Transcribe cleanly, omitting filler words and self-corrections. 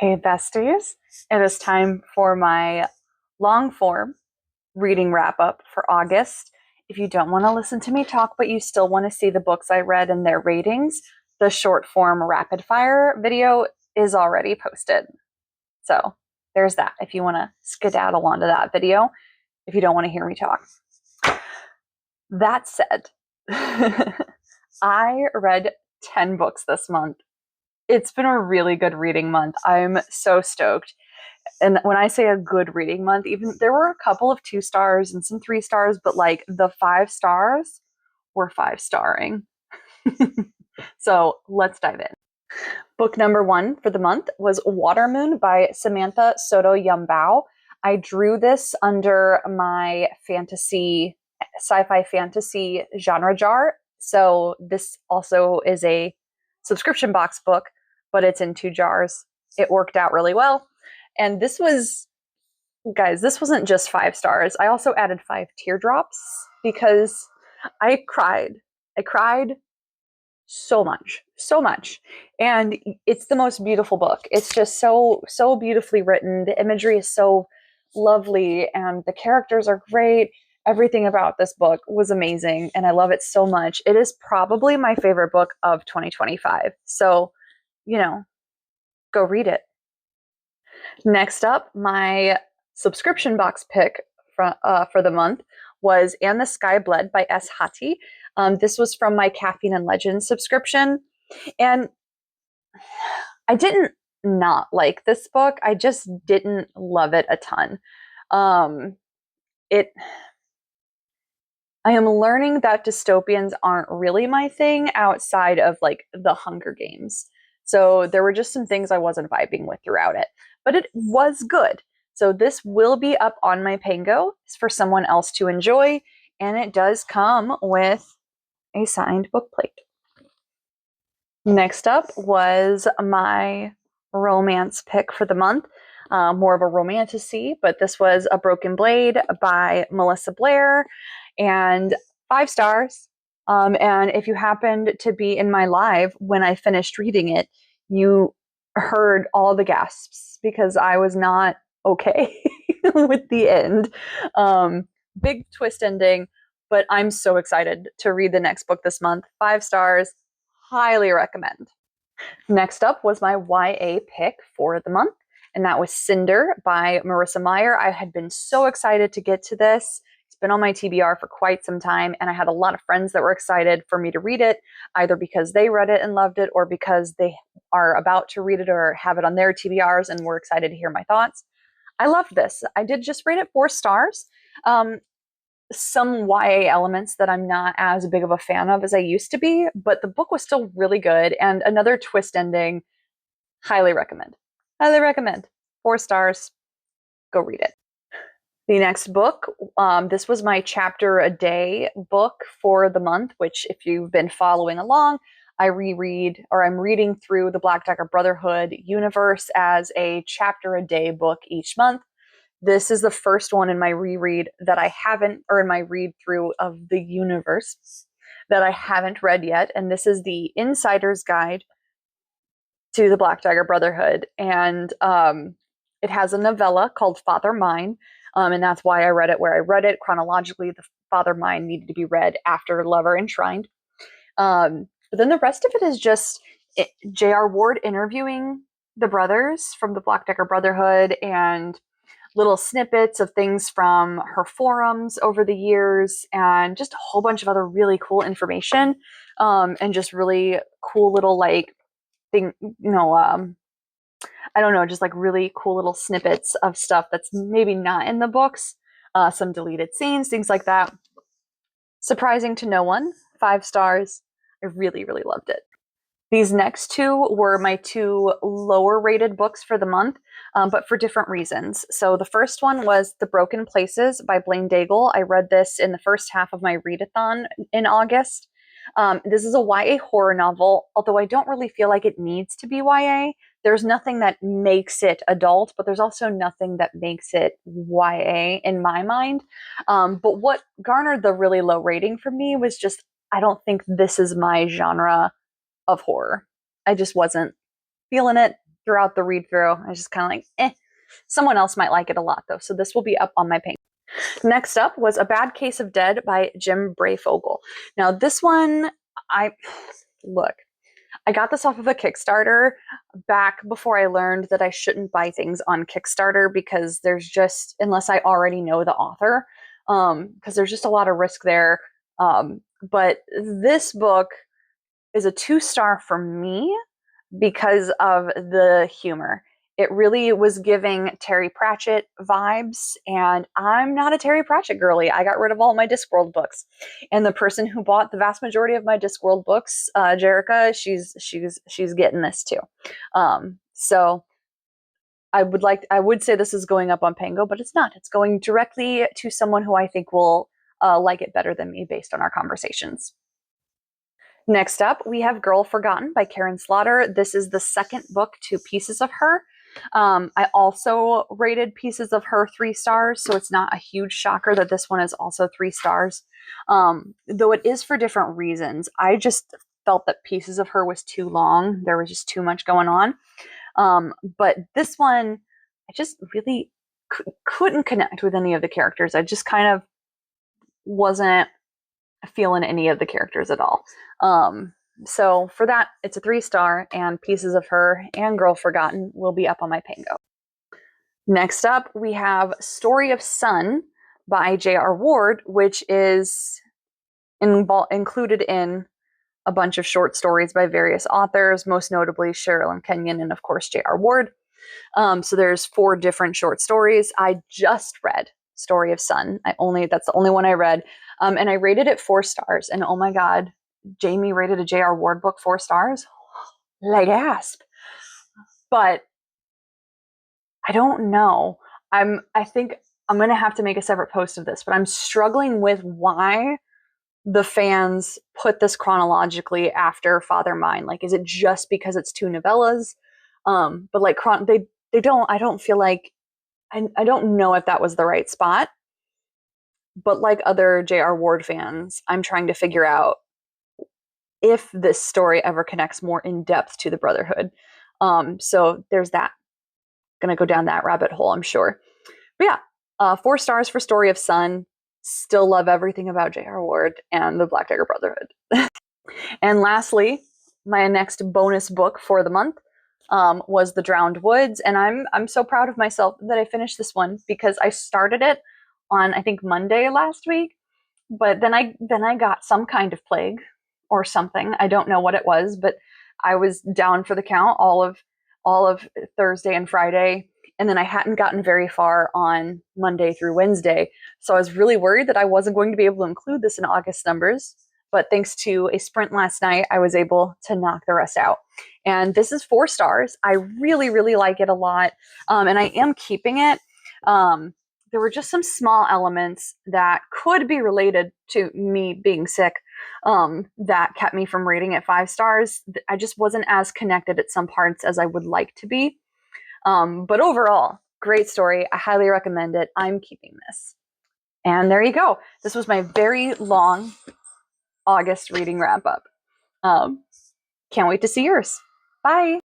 Hey, besties. It is time for my long form reading wrap up for August. If you don't want to listen to me talk, but you still want to see the books I read and their ratings, the short form rapid fire video is already posted. So there's that if you want to skedaddle onto that video, if you don't want to hear me talk. That said, I read 10 books this month. It's been a really good reading month. I'm so stoked. And when I say a good reading month, even there were a couple of 2 stars and some 3 stars, but like the 5 stars were 5 starring. So let's dive in. Book number 1 for the month was Watermoon by Samantha Soto Yumbao. I drew this under my sci-fi fantasy genre jar. So this also is a subscription box book, but it's in 2 jars. It worked out really well. And this wasn't just 5 stars. I also added 5 teardrops because I cried. I cried so much. And it's the most beautiful book. It's just so beautifully written. The imagery is so lovely and the characters are great. Everything about this book was amazing and I love it so much. It is probably my favorite book of 2025. So, go read it. Next up, my subscription box pick for the month was And the Sky Bled by S. Hati. This was from my Caffeine and Legends subscription. And I didn't not like this book. I just didn't love it a ton. I am learning that dystopians aren't really my thing outside of like the Hunger Games. So there were just some things I wasn't vibing with throughout it, but it was good. So this will be up on my Pango for someone else to enjoy, and it does come with a signed book plate. Next up was my romance pick for the month, more of a romantasy, but this was A Broken Blade by Melissa Blair, and 5 stars. And if you happened to be in my live when I finished reading it, you heard all the gasps because I was not okay with the end. Big twist ending, but I'm so excited to read the next book this month. 5 stars, highly recommend. Next up was my YA pick for the month, and that was Cinder by Marissa Meyer. I had been so excited to get to this. It's been on my TBR for quite some time, and I had a lot of friends that were excited for me to read it, either because they read it and loved it, or because they are about to read it or have it on their TBRs and were excited to hear my thoughts. I loved this. I did just rate it 4 stars. Some YA elements that I'm not as big of a fan of as I used to be, but the book was still really good. And another twist ending, highly recommend. Highly recommend. 4 stars. Go read it. The next book, this was my chapter a day book for the month, which if you've been following along, I'm reading through the Black Dagger Brotherhood universe as a chapter a day book each month. This is the first one in my reread that I haven't, or in my read through of the universe that I haven't read yet. And this is the Insider's Guide to the Black Dagger Brotherhood. And it has a novella called Father Mine. And that's why I read it where I read it. Chronologically, the Father Mine needed to be read after Lover Enshrined. But then the rest of it is just J.R. Ward interviewing the brothers from the Black Dagger Brotherhood and little snippets of things from her forums over the years and just a whole bunch of other really cool information, and just really cool little I don't know, just like really cool little snippets of stuff that's maybe not in the books, some deleted scenes, things like that. Surprising to no one, 5 stars. I really loved it. These next 2 were my 2 lower rated books for the month, but for different reasons. So the first one was The Broken Places by Blaine Daigle. I read this in the first half of my readathon in August. This is a YA horror novel, although I don't really feel like it needs to be YA. There's nothing that makes it adult, but there's also nothing that makes it YA in my mind. But what garnered the really low rating for me was just, I don't think this is my genre of horror. I just wasn't feeling it. throughout the read through. I was just kind of like, eh. Someone else might like it a lot though, so this will be up on my page. Next up was A Bad Case of Dead by Jim Breyfogle. Now this one, I got this off of a Kickstarter back before I learned that I shouldn't buy things on Kickstarter because there's just, unless I already know the author, because there's just a lot of risk there. But this book is a 2-star for me because of the humor. It really was giving Terry Pratchett vibes, and I'm not a Terry Pratchett girly. I got rid of all my Discworld books, and the person who bought the vast majority of my Discworld books, Jerica, she's getting this too. So I would say this is going up on Pango, but it's not. It's going directly to someone who I think will like it better than me based on our conversations. Next up, we have Girl Forgotten by Karen Slaughter. This is the second book to Pieces of Her. I also rated Pieces of Her 3 stars, so it's not a huge shocker that this one is also 3 stars. Though it is for different reasons. I just felt that Pieces of Her was too long. There was just too much going on. But this one, I just really couldn't connect with any of the characters. I just kind of wasn't feeling any of the characters at all. So for that, it's a 3-star, and Pieces of Her and Girl Forgotten will be up on my Pango. Next up, we have Story of Sun by J.R. Ward, which is included in a bunch of short stories by various authors, most notably Cheryl M. Kenyon and, of course, J.R. Ward. So there's 4 different short stories. I just read Story of Sun. That's the only one I read. And I rated it 4 stars. And oh my God, Jamie rated a J.R. Ward book 4 stars? Like gasp. But I don't know. I think I'm going to have to make a separate post of this, but I'm struggling with why the fans put this chronologically after Father Mine. Like, is it just because it's 2 novellas? But like, they don't, I don't feel like, I don't know if that was the right spot. But like other J.R. Ward fans, I'm trying to figure out if this story ever connects more in depth to the Brotherhood. So there's that. Gonna go down that rabbit hole, I'm sure. But yeah, 4 stars for Story of Sun. Still love everything about J.R. Ward and the Black Dagger Brotherhood. And lastly, my next bonus book for the month was The Drowned Woods, and I'm so proud of myself that I finished this one because I started it on, I think, Monday last week, but then I got some kind of plague or something. I don't know what it was, but I was down for the count all of Thursday and Friday, and then I hadn't gotten very far on Monday through Wednesday. So I was really worried that I wasn't going to be able to include this in August numbers. But thanks to a sprint last night, I was able to knock the rest out. And this is 4 stars. I really, really like it a lot. And I am keeping it. There were just some small elements that could be related to me being sick that kept me from rating it 5 stars. I just wasn't as connected at some parts as I would like to be. But overall, great story. I highly recommend it. I'm keeping this. And there you go. This was my very long August reading wrap up. Can't wait to see yours. Bye.